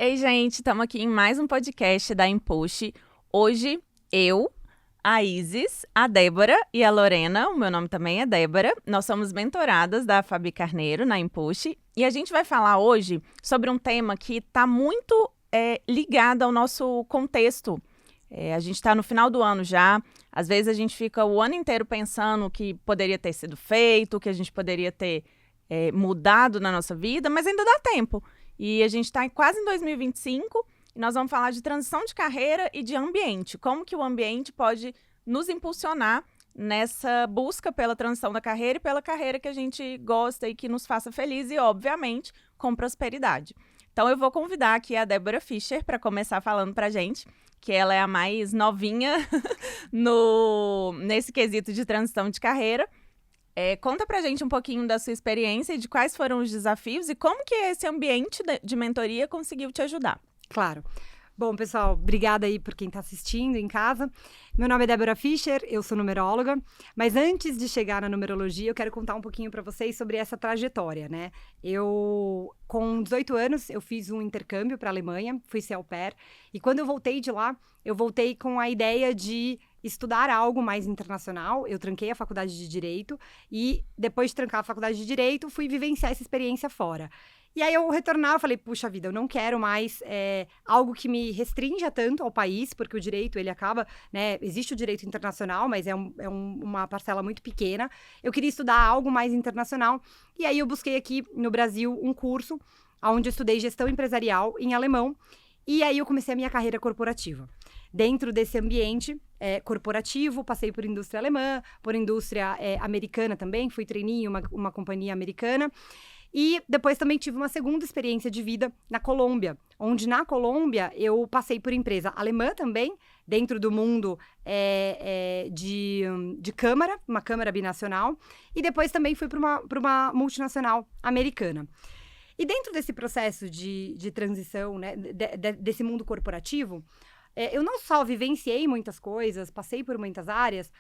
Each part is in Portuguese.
Ei, gente, estamos aqui em mais um podcast da Impush. Hoje, eu, a Isis, a Débora e a Lorena, o meu nome também é Débora, nós somos mentoradas da Fabi Carneiro na Impush e a gente vai falar hoje sobre um tema que está muito ligado ao nosso contexto. A gente está no final do ano já, às vezes a gente fica o ano inteiro pensando o que poderia ter sido feito, o que a gente poderia ter mudado na nossa vida, mas ainda dá tempo. E a gente está quase em 2025 e nós vamos falar de transição de carreira e de ambiente. Como que o ambiente pode nos impulsionar nessa busca pela transição da carreira e pela carreira que a gente gosta e que nos faça feliz e, obviamente, com prosperidade. Então, eu vou convidar aqui a Débora Fischer para começar falando para a gente, que ela é a mais novinha nesse quesito de transição de carreira. Conta pra gente um pouquinho da sua experiência e de quais foram os desafios e como que esse ambiente de mentoria conseguiu te ajudar. Claro. Bom, pessoal, obrigada aí por quem está assistindo em casa. Meu nome é Débora Fischer, eu sou numeróloga, mas antes de chegar na numerologia, eu quero contar um pouquinho para vocês sobre essa trajetória, né? Com 18 anos, eu fiz um intercâmbio para a Alemanha, fui ser au pair, e quando eu voltei de lá, eu voltei com a ideia de estudar algo mais internacional. Eu tranquei a faculdade de Direito e, depois de trancar a faculdade de Direito, fui vivenciar essa experiência fora. E aí, eu retornar, eu falei, puxa vida, eu não quero mais algo que me restrinja tanto ao país, porque o direito, ele acaba, né, existe o direito internacional, mas é uma parcela muito pequena. Eu queria estudar algo mais internacional, e aí eu busquei aqui no Brasil um curso, onde eu estudei gestão empresarial em alemão, e aí eu comecei a minha carreira corporativa. Dentro desse ambiente corporativo, passei por indústria alemã, por indústria americana também, fui trainee em uma companhia americana. E depois também tive uma segunda experiência de vida na Colômbia, onde na Colômbia eu passei por empresa alemã também, dentro do mundo de câmara, uma câmara binacional, e depois também fui para uma multinacional americana. E dentro desse processo de transição, né, desse mundo corporativo, eu não só vivenciei muitas coisas, passei por muitas áreas,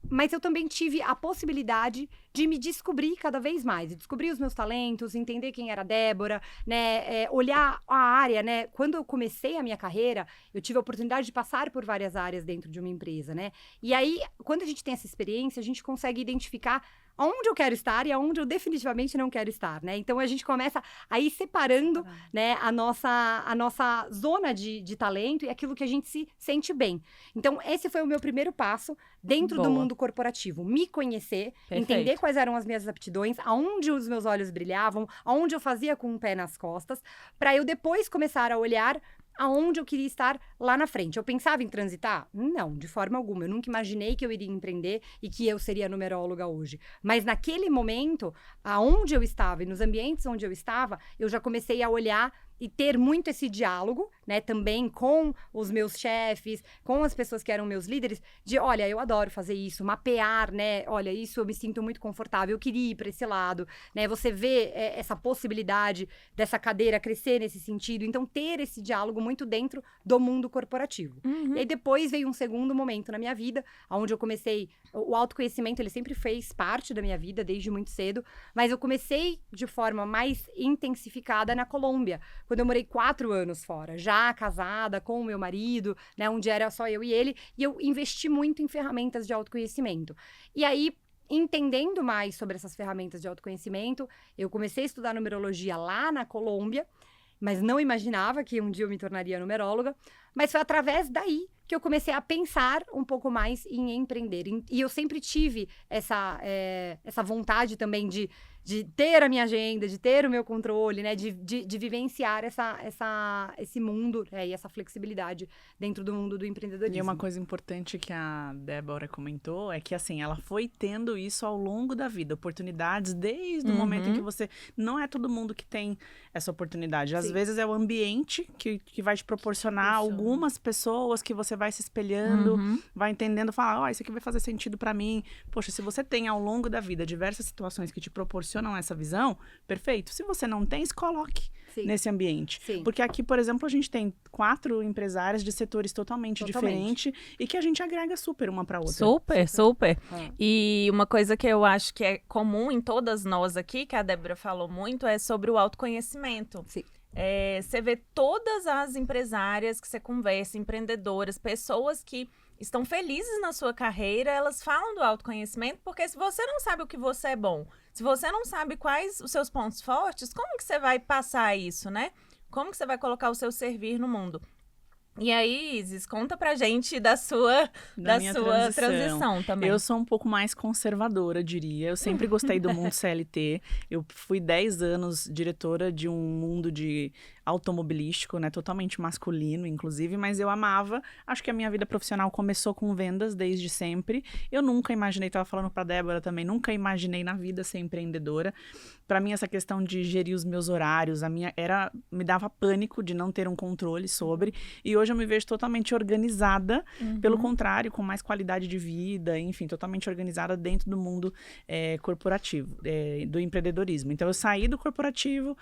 mas eu também tive a possibilidade de me descobrir cada vez mais, de descobrir os meus talentos, entender quem era a Débora, né, olhar a área, né. Quando eu comecei a minha carreira, eu tive a oportunidade de passar por várias áreas dentro de uma empresa, né. E aí, quando a gente tem essa experiência, a gente consegue identificar aonde eu quero estar e aonde eu definitivamente não quero estar, né? Então, a gente começa a ir separando, né, a nossa zona de talento e aquilo que a gente se sente bem. Então, esse foi o meu primeiro passo dentro do mundo corporativo. Me conhecer, entender quais eram as minhas aptidões, aonde os meus olhos brilhavam, aonde eu fazia com o pé nas costas, para eu depois começar a olhar aonde eu queria estar lá na frente. Eu pensava em transitar? Não, de forma alguma. Eu nunca imaginei que eu iria empreender e que eu seria numeróloga hoje. Mas naquele momento, aonde eu estava e nos ambientes onde eu estava, eu já comecei a olhar e ter muito esse diálogo, né, também com os meus chefes, com as pessoas que eram meus líderes, de, olha, eu adoro fazer isso, mapear, né, olha, isso eu me sinto muito confortável, eu queria ir para esse lado, né, você vê essa possibilidade dessa cadeira crescer nesse sentido, então ter esse diálogo muito dentro do mundo corporativo. E aí depois veio um segundo momento na minha vida, onde eu comecei, o autoconhecimento, ele sempre fez parte da minha vida, desde muito cedo, mas eu comecei de forma mais intensificada na Colômbia, quando eu morei 4 anos fora, já casada com o meu marido, né, onde era só eu e ele, e eu investi muito em ferramentas de autoconhecimento. E aí, entendendo mais sobre essas ferramentas de autoconhecimento, eu comecei a estudar numerologia lá na Colômbia, mas não imaginava que um dia eu me tornaria numeróloga, mas foi através daí que eu comecei a pensar um pouco mais em empreender. E eu sempre tive essa vontade também de ter a minha agenda, de ter o meu controle, né, de vivenciar esse mundo, né, e essa flexibilidade dentro do mundo do empreendedorismo. E uma coisa importante que a Débora comentou é que, assim, ela foi tendo isso ao longo da vida, oportunidades desde o momento em que você... Não é todo mundo que tem essa oportunidade. Às vezes é o ambiente que vai te proporcionar algumas pessoas que você vai se espelhando, vai entendendo, fala, isso aqui vai fazer sentido pra mim. Poxa, se você tem ao longo da vida diversas situações que te proporcionam essa visão, perfeito. Se você não tem, se coloque nesse ambiente. Sim. Porque aqui, por exemplo, a gente tem 4 empresárias de setores totalmente diferentes e que a gente agrega super uma pra outra. Super. E uma coisa que eu acho que é comum em todas nós aqui, que a Débora falou muito, é sobre o autoconhecimento. Sim. você vê todas as empresárias que você conversa, empreendedoras, pessoas que estão felizes na sua carreira, elas falam do autoconhecimento, porque se você não sabe o que você é bom, se você não sabe quais os seus pontos fortes, como que você vai passar isso, né? Como que você vai colocar o seu servir no mundo? E aí, Isis, conta pra gente da sua transição também. Eu sou um pouco mais conservadora, diria. Eu sempre gostei do mundo CLT. Eu fui 10 anos diretora de um mundo de automobilístico, né? Totalmente masculino, inclusive. Mas eu amava. Acho que a minha vida profissional começou com vendas desde sempre. Eu nunca imaginei, estava falando pra Débora também, nunca imaginei na vida ser empreendedora. Pra mim, essa questão de gerir os meus horários, me dava pânico de não ter um controle sobre. E hoje eu me vejo totalmente organizada, pelo contrário, com mais qualidade de vida, enfim, totalmente organizada dentro do mundo corporativo, do empreendedorismo. Então, eu saí do corporativo,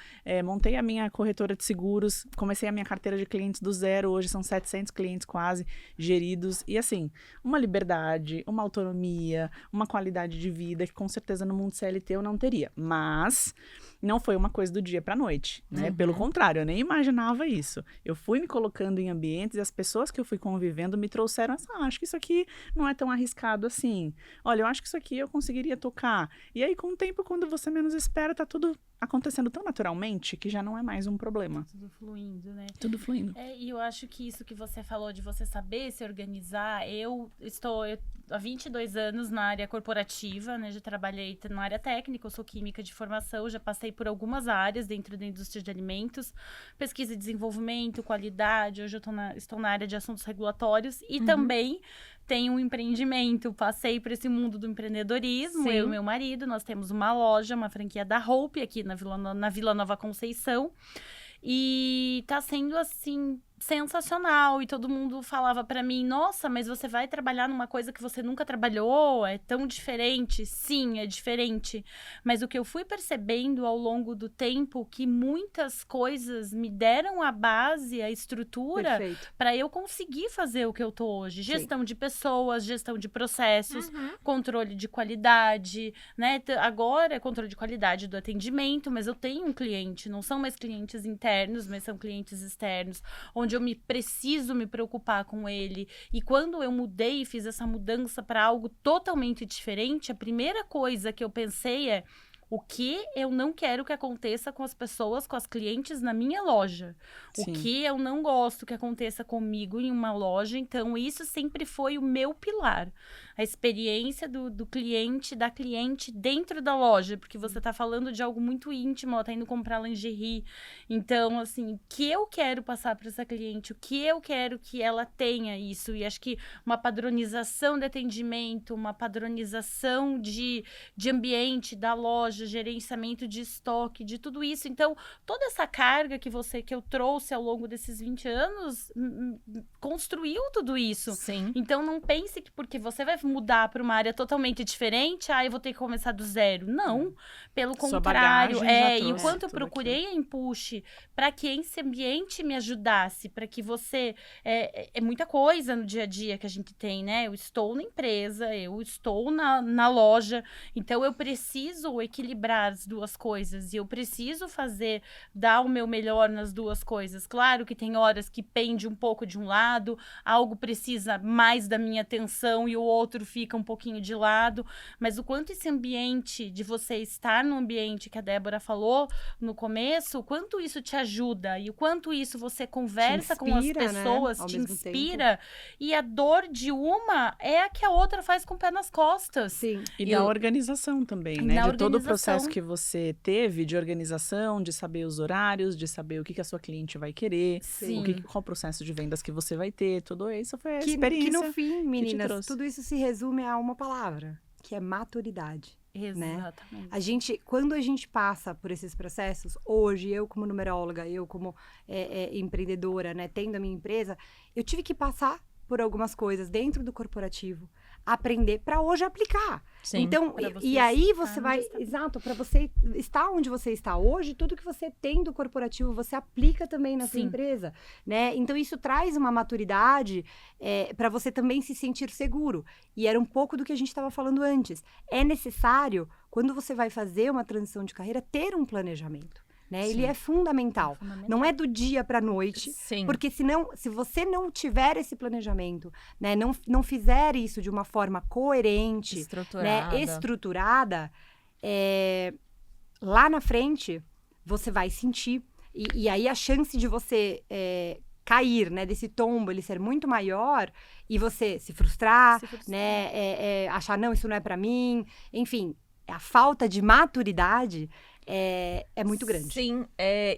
montei a minha corretora de seguros, comecei a minha carteira de clientes do zero, hoje são 700 clientes quase geridos, e assim, uma liberdade, uma autonomia, uma qualidade de vida que com certeza no mundo CLT eu não teria, mas não foi uma coisa do dia para a noite, né? Pelo contrário, eu nem imaginava isso. Eu fui me colocando em ambientes e as pessoas que eu fui convivendo me trouxeram assim, acho que isso aqui não é tão arriscado assim. Olha, eu acho que isso aqui eu conseguiria tocar. E aí, com o tempo, quando você menos espera, tá tudo acontecendo tão naturalmente que já não é mais um problema. Tudo fluindo, né? Tudo fluindo. E eu acho que isso que você falou de você saber se organizar, eu estou há 22 anos na área corporativa, né? Já trabalhei na área técnica, eu sou química de formação, já passei por algumas áreas dentro da indústria de alimentos, pesquisa e desenvolvimento, qualidade, hoje eu estou na área de assuntos regulatórios e também tenho um empreendimento, passei por esse mundo do empreendedorismo, eu e meu marido, nós temos uma loja, uma franquia da Hope aqui na Vila Nova Conceição, e tá sendo assim sensacional, e todo mundo falava pra mim, nossa, mas você vai trabalhar numa coisa que você nunca trabalhou, é tão diferente. Sim, é diferente, mas o que eu fui percebendo ao longo do tempo, que muitas coisas me deram a base, a estrutura para eu conseguir fazer o que eu tô hoje, gestão de pessoas, gestão de processos, controle de qualidade, né, agora é controle de qualidade do atendimento, mas eu tenho um cliente, não são mais clientes internos, mas são clientes externos, onde eu preciso me preocupar com ele. E quando eu mudei e fiz essa mudança para algo totalmente diferente, a primeira coisa que eu pensei é: o que eu não quero que aconteça com as pessoas, com as clientes na minha loja? O que eu não gosto que aconteça comigo em uma loja? Então, isso sempre foi o meu pilar. A experiência do cliente, da cliente dentro da loja. Porque você tá falando de algo muito íntimo, ela tá indo comprar lingerie. Então, assim, o que eu quero passar para essa cliente? O que eu quero que ela tenha isso? E acho que uma padronização de atendimento, uma padronização de ambiente da loja, gerenciamento de estoque, de tudo isso. Então, toda essa carga que eu trouxe ao longo desses 20 anos construiu tudo isso. Sim. Então, não pense que porque você vai mudar para uma área totalmente diferente, eu vou ter que começar do zero. Não. Pelo contrário. E o quanto eu procurei a Empush para que esse ambiente me ajudasse, para que você... É muita coisa no dia a dia que a gente tem, né? Eu estou na empresa, eu estou na loja, então eu preciso equilibrar as duas coisas e eu preciso dar o meu melhor nas duas coisas. Claro que tem horas que pende um pouco de um lado, algo precisa mais da minha atenção e o outro fica um pouquinho de lado, mas o quanto esse ambiente, de você estar no ambiente que a Débora falou no começo, o quanto isso te ajuda e o quanto isso você conversa com as pessoas, né? Te inspira, e a dor de uma é a que a outra faz com o pé nas costas. Sim. E da organização também, né? De todo o processo que você teve de organização, de saber os horários, de saber o que a sua cliente vai querer, qual o processo de vendas que você vai ter, tudo isso foi a experiência. Que no fim, meninas, tudo isso se resume a uma palavra, que é maturidade. Exatamente. Né? Quando a gente passa por esses processos, hoje, eu como numeróloga, eu como empreendedora, né, tendo a minha empresa, eu tive que passar por algumas coisas dentro do corporativo, aprender para hoje aplicar. Sim, então, e aí você vai... Exato, para você estar onde você está hoje, tudo que você tem do corporativo, você aplica também na sua empresa, né? Então, isso traz uma maturidade para você também se sentir seguro. E era um pouco do que a gente estava falando antes. É necessário, quando você vai fazer uma transição de carreira, ter um planejamento. né? Sim. Ele é fundamental. Fundamental. Não é do dia para a noite, Sim. porque senão, se você não tiver esse planejamento, né, não fizer isso de uma forma coerente, Estruturada. né, estruturada, lá na frente você vai sentir. E aí a chance de você cair, né, desse tombo, ele ser muito maior, e você se frustrar, né, achar, não, isso não é pra mim, enfim, a falta de maturidade é muito grande. Sim,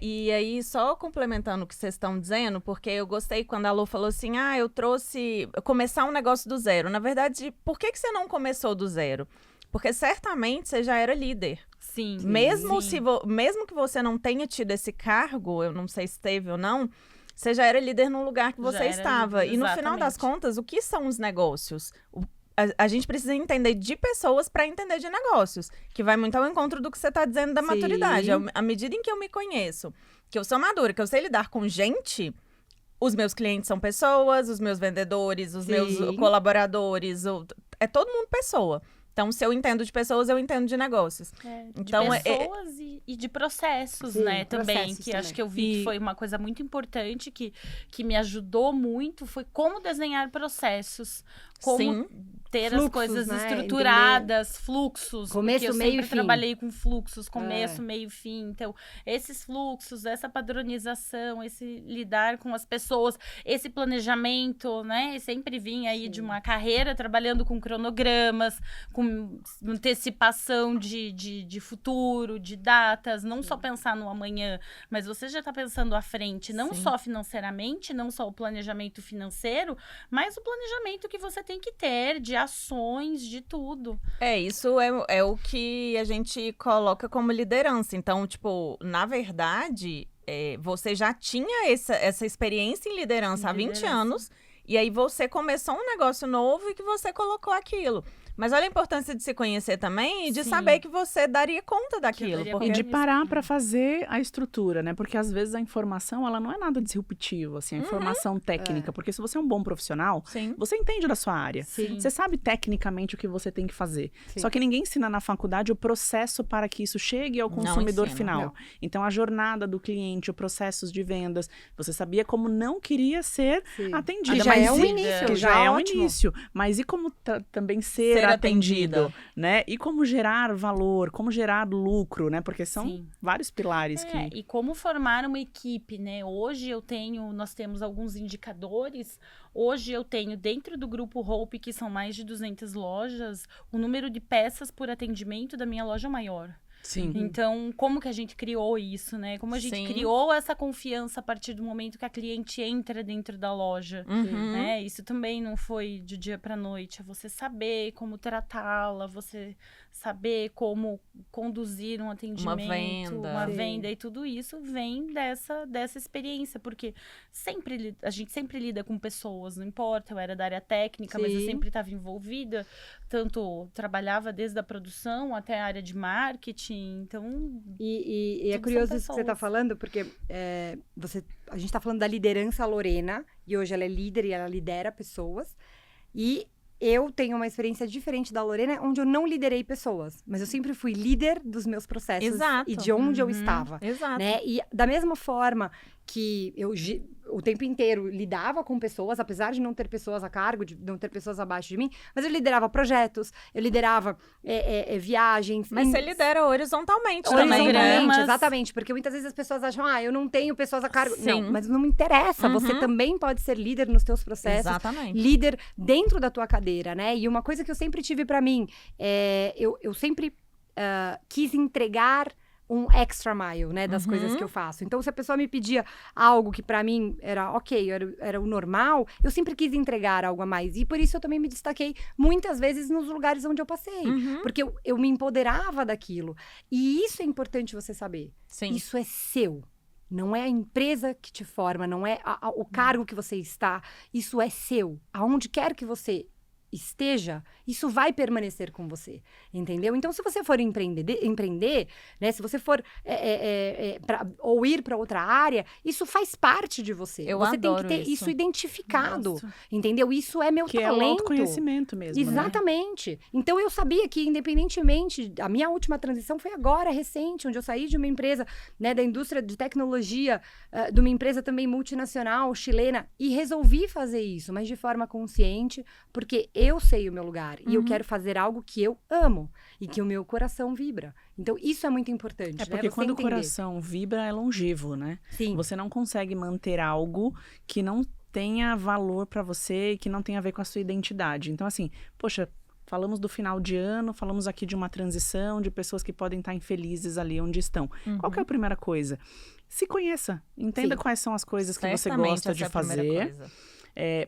e aí só complementando o que vocês estão dizendo, porque eu gostei quando a Lô falou assim, eu trouxe, começar um negócio do zero. Na verdade, por que você não começou do zero? Porque certamente você já era líder. Sim. Mesmo, sim. mesmo que você não tenha tido esse cargo, eu não sei se teve ou não, você já era líder no lugar que você Já era estava. líder, E no final das exatamente. contas, o que são os negócios? A gente precisa entender de pessoas para entender de negócios, que vai muito ao encontro do que você está dizendo da Sim. maturidade. À medida em que eu me conheço, que eu sou madura, que eu sei lidar com gente, os meus clientes são pessoas, os meus vendedores, os meus Sim. colaboradores, é todo mundo pessoa. Então, se eu entendo de pessoas, eu entendo de negócios. Então, de pessoas e de processos, Sim, né, também. processos Que também. acho que eu vi que foi uma coisa muito importante, que me ajudou muito, foi como desenhar processos. Como Sim. ter Fluxos, as coisas né, estruturadas, fluxos. Começo, porque eu meio e sempre fim. trabalhei com fluxos, começo, meio e fim. Então, esses fluxos, essa padronização, esse lidar com as pessoas, esse planejamento, né? Sempre vim aí de uma carreira trabalhando com cronogramas, com antecipação de futuro, de datas, não só pensar no amanhã, mas você já está pensando à frente, não Sim. só financeiramente, não só o planejamento financeiro, mas o planejamento que você tem que ter de ações, de tudo. Isso é o que a gente coloca como liderança. Então, tipo, na verdade, você já tinha essa experiência em liderança há 20 anos, e aí você começou um negócio novo e que você colocou aquilo. Mas olha a importância de se conhecer também e de Sim. saber que você daria conta daquilo. daria Porque E de Porque- parar para fazer a estrutura, né? Porque às vezes a informação, ela não é nada disruptivo, assim, a informação técnica. Porque se você é um bom profissional, Sim. você entende da sua área. Sim. Você sabe tecnicamente o que você tem que fazer. Sim. Só que ninguém ensina na faculdade o processo para que isso chegue ao Não consumidor ensina, final. não. Então, a jornada do cliente, o processo de vendas, você sabia como não queria ser Sim. atendida. Que já é mas um e- início, que já já é um ótimo. início. Mas e como também ser Ser atendido, atendida. né? E como gerar valor, como gerar lucro, né? Porque são Sim. vários pilares que... E como formar uma equipe, né? Hoje nós temos alguns indicadores. Hoje eu tenho dentro do grupo Hope, que são mais de 200 lojas, o número de peças por atendimento da minha loja é maior. Sim. Então, como que a gente criou isso, né? Como a gente Sim. criou essa confiança a partir do momento que a cliente entra dentro da loja. Uhum. Né? Isso também não foi de dia para noite. É você saber como tratá-la, você saber como conduzir um atendimento, uma venda. Sim. venda. E tudo isso vem dessa experiência. Porque a gente sempre lida com pessoas, não importa. Eu era da área técnica, mas eu Sim. sempre estava envolvida. Tanto trabalhava desde a produção até a área de marketing. Então, E é Tudo curioso são isso que você está pessoas. falando, porque a gente está falando da liderança Lorena, e hoje ela é líder e ela lidera pessoas. E eu tenho uma experiência diferente da Lorena, onde eu não liderei pessoas, mas eu sempre fui líder dos meus processos Exato. e de onde eu Uhum. estava. Exato. Né? E da mesma forma que eu o tempo inteiro lidava com pessoas, apesar de não ter pessoas a cargo, de não ter pessoas abaixo de mim, mas eu liderava projetos, eu liderava viagens. Mas você lidera horizontalmente também, né? Horizontalmente, Programas. exatamente, porque muitas vezes as pessoas acham, eu não tenho pessoas a cargo. Sim. Não, mas não me interessa, você Uhum. também pode ser líder nos teus processos, Exatamente. líder dentro da tua cadeira, né? E uma coisa que eu sempre tive pra mim, eu sempre quis entregar um extra mile, né, das coisas que eu faço. Então, se a pessoa me pedia algo que pra mim era ok, era o normal, eu sempre quis entregar algo a mais. E por isso eu também me destaquei muitas vezes nos lugares onde eu passei. Uhum. Porque eu me empoderava daquilo. E isso é importante você saber. Sim. Isso é seu. Não é a empresa que te forma, não é o cargo que você está. Isso é seu. Aonde quer que você esteja, isso vai permanecer com você, entendeu? Então, se você for empreender, né? Se você for ou ir para outra área, isso faz parte de você. Eu você tem que adoro ter isso identificado, Nossa. entendeu? Isso é meu Que talento. é o autoconhecimento mesmo, né? Exatamente. Então, eu sabia que, independentemente, a minha última transição foi agora, recente, onde eu saí de uma empresa, né, da indústria de tecnologia, de uma empresa também multinacional, chilena, e resolvi fazer isso, mas de forma consciente, porque eu sei o meu lugar e eu quero fazer algo que eu amo e que o meu coração vibra. Então, isso é muito importante, É porque né? Você quando entender. o coração vibra, é longevo, né? Sim. Você não consegue manter algo que não tenha valor pra você e que não tenha a ver com a sua identidade. Então, assim, poxa, falamos do final de ano, falamos aqui de uma transição, de pessoas que podem estar infelizes ali onde estão. Qual que é a primeira coisa? Se conheça, entenda Sim. quais são as coisas que você Certamente gosta essa de é a primeira fazer. coisa.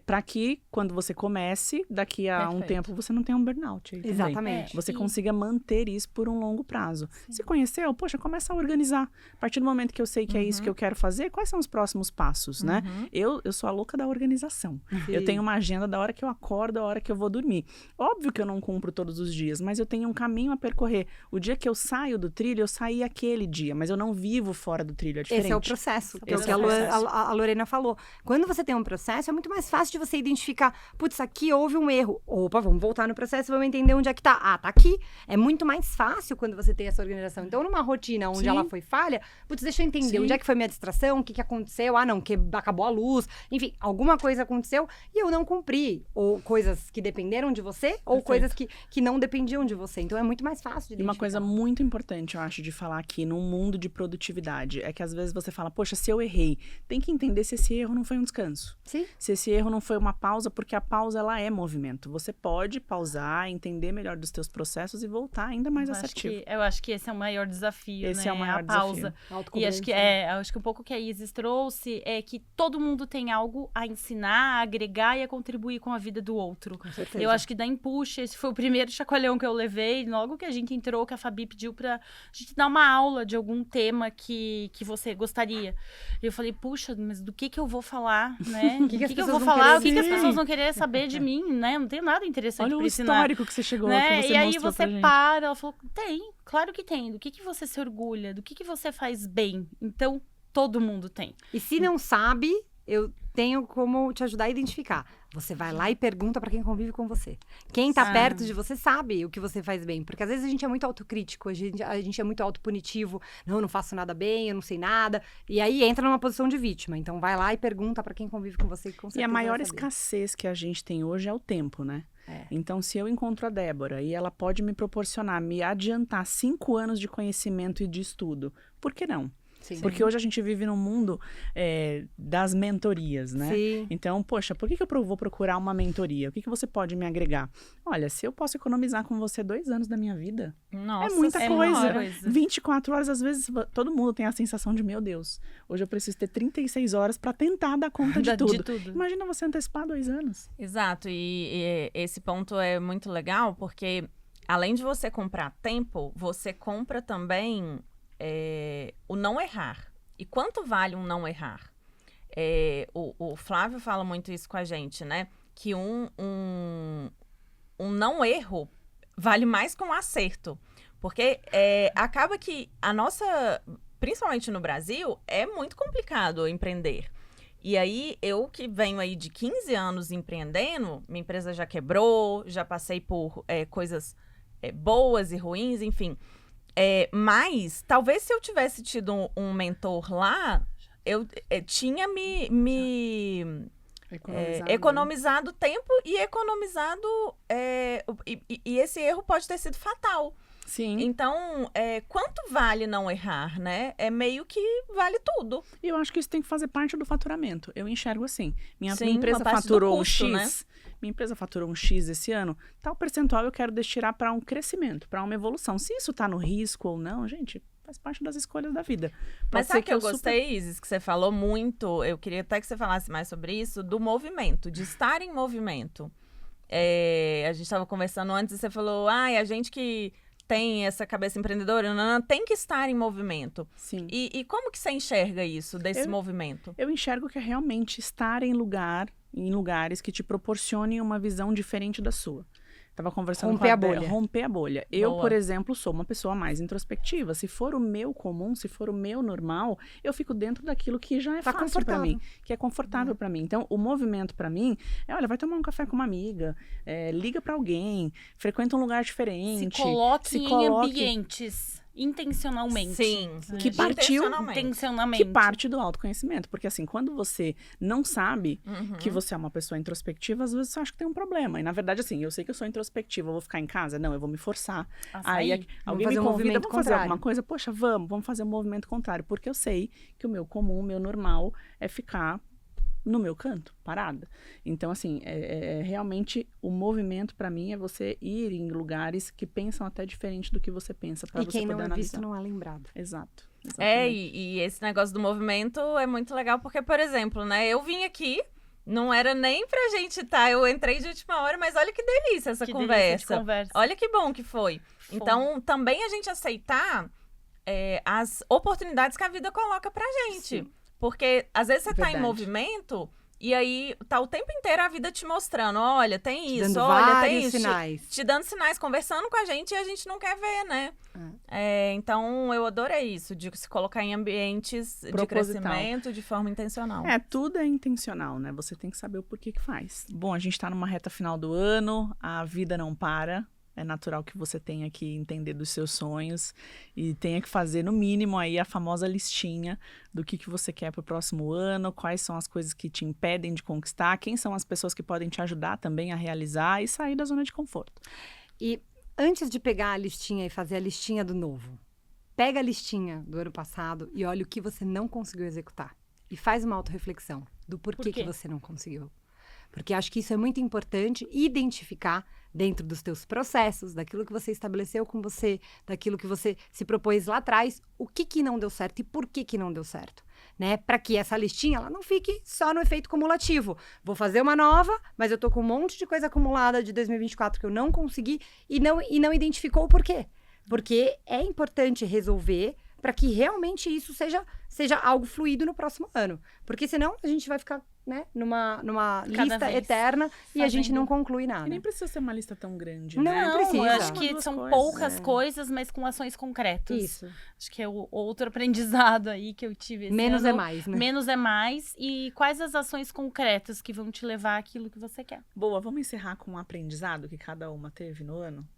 Para que, quando você comece, daqui a um Perfeito. tempo, você não tenha um burnout aí também. Exatamente. Você E- consiga manter isso por um longo prazo. Se conheceu, poxa, começa a organizar. A partir do momento que eu sei que é isso que eu quero fazer, quais são os próximos passos, né? Eu sou a louca da organização. Eu tenho uma agenda da hora que eu acordo, da hora que eu vou dormir. Óbvio que eu não cumpro todos os dias, mas eu tenho um caminho a percorrer. O dia que eu saio do trilho, eu saí aquele dia, mas eu não vivo fora do trilho, é diferente. Esse é o processo, que é o Esse que é a o processo. a Lorena falou. Quando você tem um processo, é muito mais fácil de você identificar, putz, aqui houve um erro. Opa, vamos voltar no processo e vamos entender onde é que tá. Ah, tá aqui. É muito mais fácil quando você tem essa organização. Então, numa rotina onde Sim. ela foi falha, putz, deixa eu entender Sim. onde é que foi minha distração, o que aconteceu. Ah, não, que acabou a luz. Enfim, alguma coisa aconteceu e eu não cumpri. Ou coisas que dependeram de você, ou Perfeito. coisas que não dependiam de você. Então, é muito mais fácil de E uma identificar. coisa muito importante, eu acho, de falar aqui num mundo de produtividade, é que às vezes você fala, poxa, se eu errei, tem que entender se esse erro não foi um descanso. Sim. Se esse erro não foi uma pausa, porque a pausa, ela é movimento. Você pode pausar, entender melhor dos teus processos e voltar ainda mais assertivo. Eu acho que esse é o maior desafio, Esse né? é o maior a pausa. desafio. E acho que um pouco que a Isis trouxe é que todo mundo tem algo a ensinar, a agregar e a contribuir com a vida do outro. Com certeza. Eu acho que da Empuxa, esse foi o primeiro chacoalhão que eu levei. Logo que a gente entrou, que a Fabi pediu pra gente dar uma aula de algum tema que você gostaria. E eu falei, puxa, mas do que eu vou falar, né? O que as eu pessoas vou vão falar? querer O que as saber? pessoas vão querer saber de mim, né? Não tenho nada interessante Olha pra o ensinar. histórico que você chegou, Né? que você E aí mostrou você pra gente. para, ela falou, tem, claro que tem. Do que você se orgulha? Do que você faz bem? Então, todo mundo tem. E se não sabe, eu tenho como te ajudar a identificar. Você vai lá e pergunta pra quem convive com você. Quem tá Ah. perto de você sabe o que você faz bem. Porque às vezes a gente é muito autocrítico, a gente é muito autopunitivo. Não, eu não faço nada bem, eu não sei nada. E aí entra numa posição de vítima. Então vai lá e pergunta pra quem convive com você. Que com E certeza a maior vai saber. escassez que a gente tem hoje é o tempo, né? É. Então, se eu encontro a Débora e ela pode me proporcionar, me adiantar 5 anos de conhecimento e de estudo, por que não? Sim. Porque hoje a gente vive num mundo das mentorias, né? Sim. Então, poxa, por que eu vou procurar uma mentoria? O que você pode me agregar? Olha, se eu posso economizar com você 2 anos da minha vida, Nossa, é muita Senhora. coisa. coisa. 24 horas, às vezes, todo mundo tem a sensação de, meu Deus, hoje eu preciso ter 36 horas para tentar dar conta de tudo. Imagina você antecipar 2 anos. Exato, e esse ponto é muito legal, porque além de você comprar tempo, você compra também o não errar. E quanto vale um não errar? O Flávio fala muito isso com a gente, né? Que um não erro vale mais que um acerto. Porque acaba que a nossa, principalmente no Brasil, é muito complicado empreender. E aí, eu que venho aí de 15 anos empreendendo, minha empresa já quebrou, já passei por coisas boas e ruins, enfim. Mas, talvez se eu tivesse tido um mentor lá, eu tinha economizado tempo e economizado... e esse erro pode ter sido fatal. Sim. Então, quanto vale não errar, né? É meio que vale tudo. E eu acho que isso tem que fazer parte do faturamento. Eu enxergo assim. Minha Sim, empresa uma parte do faturou custo, um X. né? Minha empresa faturou um X esse ano. Tal percentual eu quero destinar para um crescimento, para uma evolução. Se isso tá no risco ou não, gente, faz parte das escolhas da vida. Mas sabe que eu gostei, Isis, que você falou muito, eu queria até que você falasse mais sobre isso, do movimento, de estar em movimento. A gente estava conversando antes e você falou, a gente que tem essa cabeça empreendedora, tem que estar em movimento. Sim. E como que você enxerga isso, desse movimento? Eu enxergo que é realmente estar em lugar em lugares que te proporcionem uma visão diferente da sua. Tava conversando Romper com a bolha. Romper a bolha. Eu, Boa. por exemplo, sou uma pessoa mais introspectiva. Se for o meu comum, se for o meu normal, eu fico dentro daquilo que já é Tá fácil para mim, confortável. que é confortável para mim. Então, o movimento para mim é, olha, vai tomar um café com uma amiga, liga para alguém, frequenta um lugar diferente. Se coloque se em coloque- ambientes intencionalmente. Sim. Que partiu- Intencionalmente. Que parte do autoconhecimento. Porque assim, quando você não sabe Uhum. que você é uma pessoa introspectiva, às vezes você acha que tem um problema. E na verdade, assim, eu sei que eu sou introspectiva, eu vou ficar em casa? Não, eu vou me forçar. Aí alguém me fazer um convida, movimento vamos fazer contrário. alguma coisa? Poxa, vamos fazer um movimento contrário. Porque eu sei que o meu comum, o meu normal é ficar no meu canto, parada. Então, assim, realmente o movimento pra mim é você ir em lugares que pensam até diferente do que você pensa, pra E você quem poder não é analisar. visto não é lembrado. Exato. É, Exatamente. e esse negócio do movimento é muito legal, porque, por exemplo, né, eu vim aqui, não era nem pra gente eu entrei de última hora, mas olha que delícia essa Que conversa. delícia de conversa. Olha que bom que foi. Então, também a gente aceitar as oportunidades que a vida coloca pra gente. Sim. Porque às vezes você tá em Verdade. movimento e aí tá o tempo inteiro a vida te mostrando, olha, tem isso, Dando olha, tem vários isso. sinais. Te dando sinais, conversando com a gente e a gente não quer ver, né? Então, eu adorei isso, de se colocar em ambientes de Proposital. crescimento de forma intencional. Tudo é intencional, né? Você tem que saber o porquê que faz. Bom, a gente tá numa reta final do ano, a vida não para. É natural que você tenha que entender dos seus sonhos e tenha que fazer, no mínimo, aí a famosa listinha do que você quer pro próximo ano, quais são as coisas que te impedem de conquistar, quem são as pessoas que podem te ajudar também a realizar e sair da zona de conforto. E antes de pegar a listinha e fazer a listinha do novo, pega a listinha do ano passado e olha o que você não conseguiu executar. E faz uma autorreflexão do porquê que você não conseguiu. Porque acho que isso é muito importante, identificar dentro dos teus processos, daquilo que você estabeleceu com você, daquilo que você se propôs lá atrás, o que não deu certo e por que não deu certo, né? Para que essa listinha ela não fique só no efeito cumulativo. Vou fazer uma nova, mas eu tô com um monte de coisa acumulada de 2024 que eu não consegui e não identificou o porquê. Porque é importante resolver para que realmente isso seja algo fluido no próximo ano. Porque senão a gente vai ficar, né, numa Cada lista vez eterna e a gente fazendo. não conclui nada. E nem precisa ser uma lista tão grande, Não, né? não precisa. Eu acho Uma, que duas são coisas, poucas coisas, mas com ações concretas. Isso. Acho que é o outro aprendizado aí que eu tive esse Menos ano. é mais, né? Menos é mais. E quais as ações concretas que vão te levar àquilo que você quer? Boa, vamos encerrar com um aprendizado que cada uma teve no ano?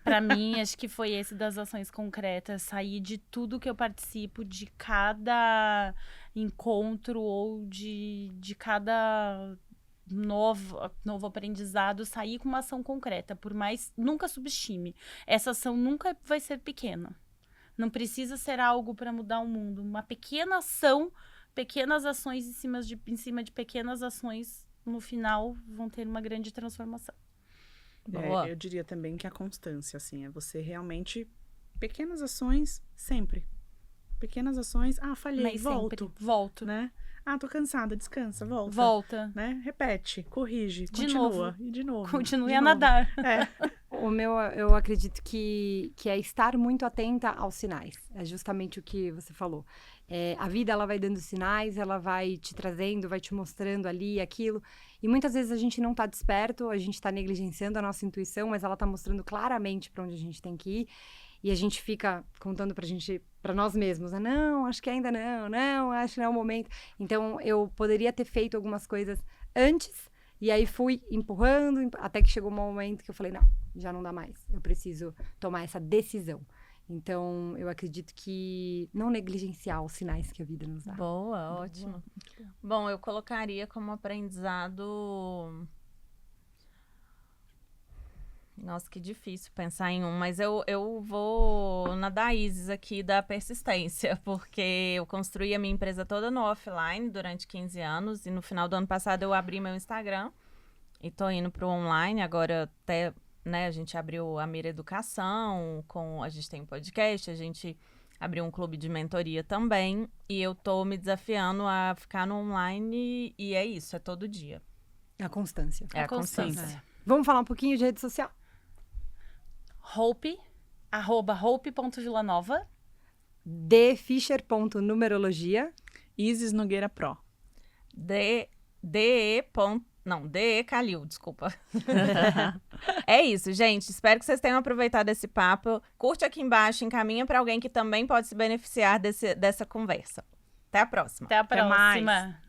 Pra mim, acho que foi esse das ações concretas. Sair de tudo que eu participo, de cada encontro ou de cada novo aprendizado, sair com uma ação concreta. Por mais, nunca subestime. Essa ação nunca vai ser pequena. Não precisa ser algo para mudar o mundo. Uma pequena ação, pequenas ações em cima de pequenas ações, no final, vão ter uma grande transformação. Boa. Eu diria também que a constância, assim, é você realmente... Pequenas ações, sempre. Pequenas ações, falhei, Mas volto, sempre volto. né? Tô cansada, descansa, volta. Volta. Né? Repete, corrige, De continua. novo. E de novo. Continue de a novo. nadar. O meu, eu acredito que é estar muito atenta aos sinais. É justamente o que você falou. A vida, ela vai dando sinais, ela vai te trazendo, vai te mostrando ali aquilo. E muitas vezes a gente não tá desperto, a gente tá negligenciando a nossa intuição, mas ela tá mostrando claramente para onde a gente tem que ir. E a gente fica contando pra nós mesmos, né? Não, acho que ainda não, acho que não é o momento. Então, eu poderia ter feito algumas coisas antes, e aí fui empurrando, até que chegou um momento que eu falei, não, já não dá mais. Eu preciso tomar essa decisão. Então, eu acredito que não negligenciar os sinais que a vida nos dá. Boa, ótimo. Bom, eu colocaria como aprendizado... Nossa, que difícil pensar em um, mas eu vou na da Isis aqui da persistência, porque eu construí a minha empresa toda no offline durante 15 anos, e no final do ano passado eu abri meu Instagram e tô indo pro online, agora até, né, a gente abriu a Mira Educação, a gente tem um podcast, a gente abriu um clube de mentoria também, e eu tô me desafiando a ficar no online, e é isso, é todo dia. A constância. É a constância. Vamos falar um pouquinho de rede social? Hope, @hope.villanova. dfischer.numerologia. Isis Nogueira Pro. DE Calil, desculpa. É isso, gente. Espero que vocês tenham aproveitado esse papo. Curte aqui embaixo, encaminha para alguém que também pode se beneficiar dessa conversa. Até a próxima. Até a Até mais. próxima.